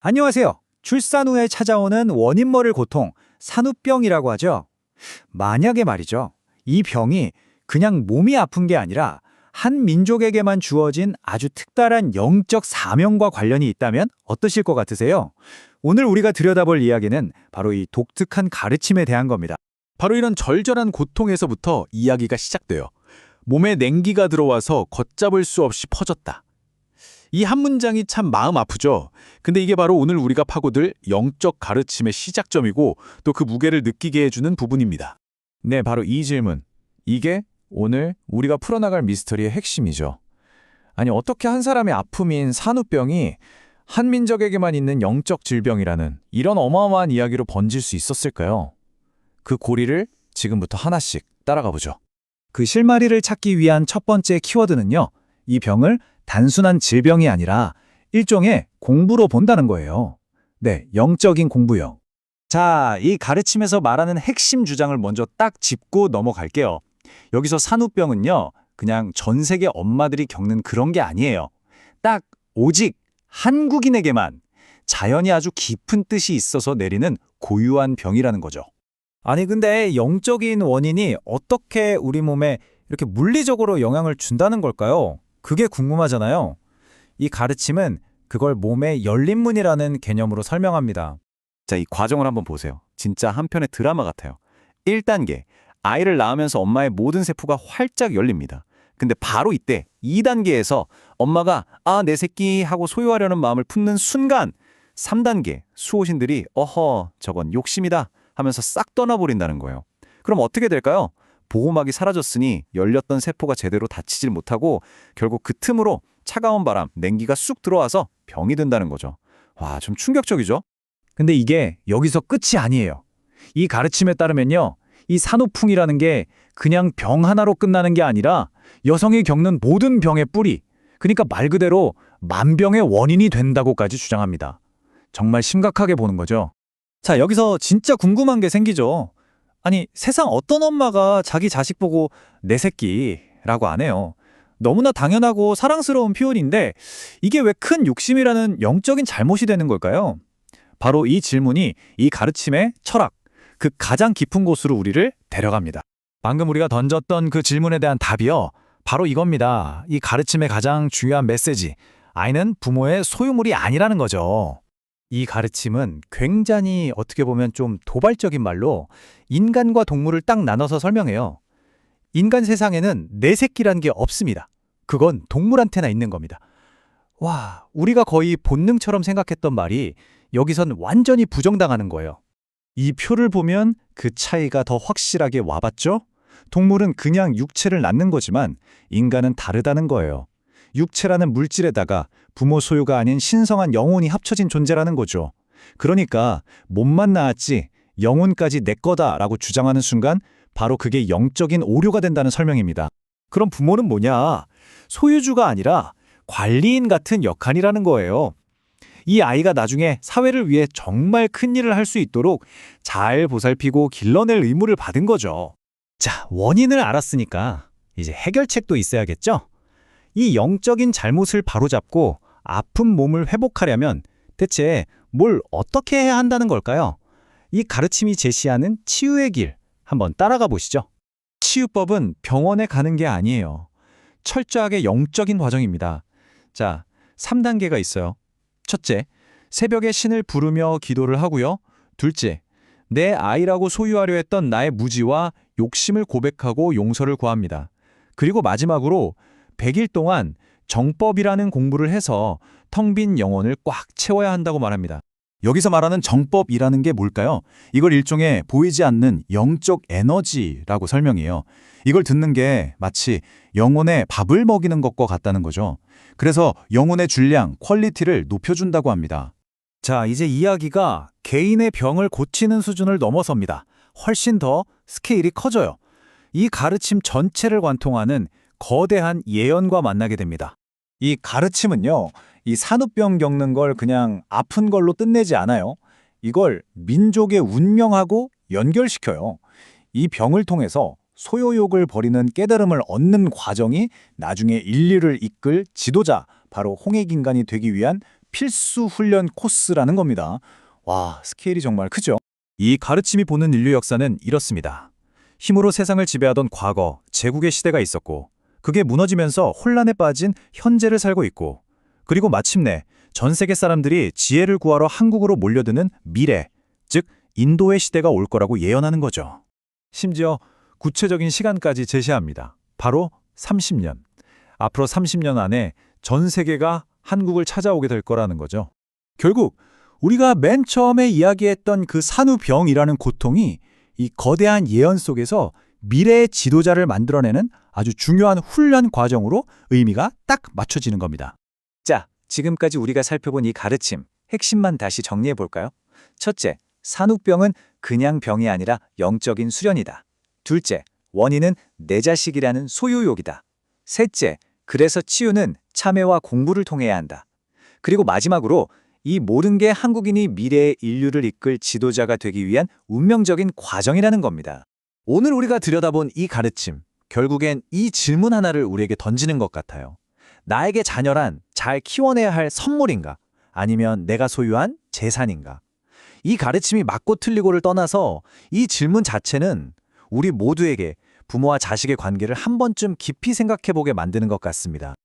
안녕하세요. 출산 후에 찾아오는 원인모를 고통, 산후병이라고 하죠. 만약에 말이죠. 이 병이 그냥 몸이 아픈 게 아니라 한 민족에게만 주어진 아주 특별한 영적 사명과 관련이 있다면 어떠실 것 같으세요? 오늘 우리가 들여다볼 이야기는 바로 이 독특한 가르침에 대한 겁니다. 바로 이런 절절한 고통에서부터 이야기가 시작돼요. 몸에 냉기가 들어와서 걷잡을 수 없이 퍼졌다. 이 한 문장이 참 마음 아프죠. 근데 이게 바로 오늘 우리가 파고들 영적 가르침의 시작점이고 또 그 무게를 느끼게 해주는 부분입니다. 네, 바로 이 질문. 이게 오늘 우리가 풀어나갈 미스터리의 핵심이죠. 아니, 어떻게 한 사람의 아픔인 산후병이 한 민족에게만 있는 영적 질병이라는 이런 어마어마한 이야기로 번질 수 있었을까요? 그 고리를 지금부터 하나씩 따라가 보죠. 그 실마리를 찾기 위한 첫 번째 키워드는요. 이 병을 단순한 질병이 아니라 일종의 공부로 본다는 거예요. 네, 영적인 공부요. 자, 이 가르침에서 말하는 핵심 주장을 먼저 딱 짚고 넘어갈게요. 여기서 산후병은요, 그냥 전 세계 엄마들이 겪는 그런 게 아니에요. 딱 오직 한국인에게만 자연이 아주 깊은 뜻이 있어서 내리는 고유한 병이라는 거죠. 아니, 근데 영적인 원인이 어떻게 우리 몸에 이렇게 물리적으로 영향을 준다는 걸까요? 그게 궁금하잖아요. 이 가르침은 그걸 몸의 열린문이라는 개념으로 설명합니다. 자, 이 과정을 한번 보세요. 진짜 한편의 드라마 같아요. 1단계, 아이를 낳으면서 엄마의 모든 세포가 활짝 열립니다. 근데 바로 이때 2단계에서 엄마가 내 새끼 하고 소유하려는 마음을 품는 순간 3단계, 수호신들이 어허, 저건 욕심이다 하면서 싹 떠나버린다는 거예요. 그럼 어떻게 될까요? 보호막이 사라졌으니 열렸던 세포가 제대로 닫히질 못하고 결국 그 틈으로 차가운 바람, 냉기가 쑥 들어와서 병이 된다는 거죠. 와, 좀 충격적이죠? 근데 이게 여기서 끝이 아니에요. 이 가르침에 따르면요. 이 산후풍이라는 게 그냥 병 하나로 끝나는 게 아니라 여성이 겪는 모든 병의 뿌리, 그러니까 말 그대로 만병의 원인이 된다고까지 주장합니다. 정말 심각하게 보는 거죠. 자, 여기서 진짜 궁금한 게 생기죠. 아니, 세상 어떤 엄마가 자기 자식 보고 내 새끼라고 안 해요. 너무나 당연하고 사랑스러운 표현인데 이게 왜 큰 욕심이라는 영적인 잘못이 되는 걸까요? 바로 이 질문이 이 가르침의 철학, 그 가장 깊은 곳으로 우리를 데려갑니다. 방금 우리가 던졌던 그 질문에 대한 답이요. 바로 이겁니다. 이 가르침의 가장 중요한 메시지. 아이는 부모의 소유물이 아니라는 거죠. 이 가르침은 굉장히 어떻게 보면 좀 도발적인 말로 인간과 동물을 딱 나눠서 설명해요. 인간 세상에는 내 새끼란 게 없습니다. 그건 동물한테나 있는 겁니다. 와, 우리가 거의 본능처럼 생각했던 말이 여기선 완전히 부정당하는 거예요. 이 표를 보면 그 차이가 더 확실하게 와봤죠? 동물은 그냥 육체를 낳는 거지만 인간은 다르다는 거예요. 육체라는 물질에다가 부모 소유가 아닌 신성한 영혼이 합쳐진 존재라는 거죠. 그러니까 몸만 낳았지 영혼까지 내 거다라고 주장하는 순간 바로 그게 영적인 오류가 된다는 설명입니다. 그럼 부모는 뭐냐? 소유주가 아니라 관리인 같은 역할이라는 거예요. 이 아이가 나중에 사회를 위해 정말 큰 일을 할 수 있도록 잘 보살피고 길러낼 의무를 받은 거죠. 자, 원인을 알았으니까 이제 해결책도 있어야겠죠? 이 영적인 잘못을 바로잡고 아픈 몸을 회복하려면 대체 뭘 어떻게 해야 한다는 걸까요? 이 가르침이 제시하는 치유의 길, 한번 따라가 보시죠. 치유법은 병원에 가는 게 아니에요. 철저하게 영적인 과정입니다. 자, 3단계가 있어요. 첫째, 새벽에 신을 부르며 기도를 하고요. 둘째, 내 아이라고 소유하려 했던 나의 무지와 욕심을 고백하고 용서를 구합니다. 그리고 마지막으로 100일 동안 정법이라는 공부를 해서 텅 빈 영혼을 꽉 채워야 한다고 말합니다. 여기서 말하는 정법이라는 게 뭘까요? 이걸 일종의 보이지 않는 영적 에너지라고 설명해요. 이걸 듣는 게 마치 영혼에 밥을 먹이는 것과 같다는 거죠. 그래서 영혼의 질량, 퀄리티를 높여준다고 합니다. 자, 이제 이야기가 개인의 병을 고치는 수준을 넘어섭니다. 훨씬 더 스케일이 커져요. 이 가르침 전체를 관통하는 거대한 예언과 만나게 됩니다. 이 가르침은요, 이 산후병 겪는 걸 그냥 아픈 걸로 끝내지 않아요. 이걸 민족의 운명하고 연결시켜요. 이 병을 통해서 소유욕을 버리는 깨달음을 얻는 과정이 나중에 인류를 이끌 지도자, 바로 홍익인간이 되기 위한 필수 훈련 코스라는 겁니다. 와, 스케일이 정말 크죠? 이 가르침이 보는 인류 역사는 이렇습니다. 힘으로 세상을 지배하던 과거, 제국의 시대가 있었고, 그게 무너지면서 혼란에 빠진 현재를 살고 있고, 그리고 마침내 전 세계 사람들이 지혜를 구하러 한국으로 몰려드는 미래, 즉 인도의 시대가 올 거라고 예언하는 거죠. 심지어 구체적인 시간까지 제시합니다. 바로 30년. 앞으로 30년 안에 전 세계가 한국을 찾아오게 될 거라는 거죠. 결국 우리가 맨 처음에 이야기했던 그 산후병이라는 고통이 이 거대한 예언 속에서 미래의 지도자를 만들어내는 아주 중요한 훈련 과정으로 의미가 딱 맞춰지는 겁니다. 자, 지금까지 우리가 살펴본 이 가르침, 핵심만 다시 정리해 볼까요? 첫째, 산후병은 그냥 병이 아니라 영적인 수련이다. 둘째, 원인은 내 자식이라는 소유욕이다. 셋째, 그래서 치유는 참회와 공부를 통해야 한다. 그리고 마지막으로 이 모든 게 한국인이 미래의 인류를 이끌 지도자가 되기 위한 운명적인 과정이라는 겁니다. 오늘 우리가 들여다본 이 가르침, 결국엔 이 질문 하나를 우리에게 던지는 것 같아요. 나에게 자녀란 잘 키워내야 할 선물인가? 아니면 내가 소유한 재산인가? 이 가르침이 맞고 틀리고를 떠나서 이 질문 자체는 우리 모두에게 부모와 자식의 관계를 한 번쯤 깊이 생각해보게 만드는 것 같습니다.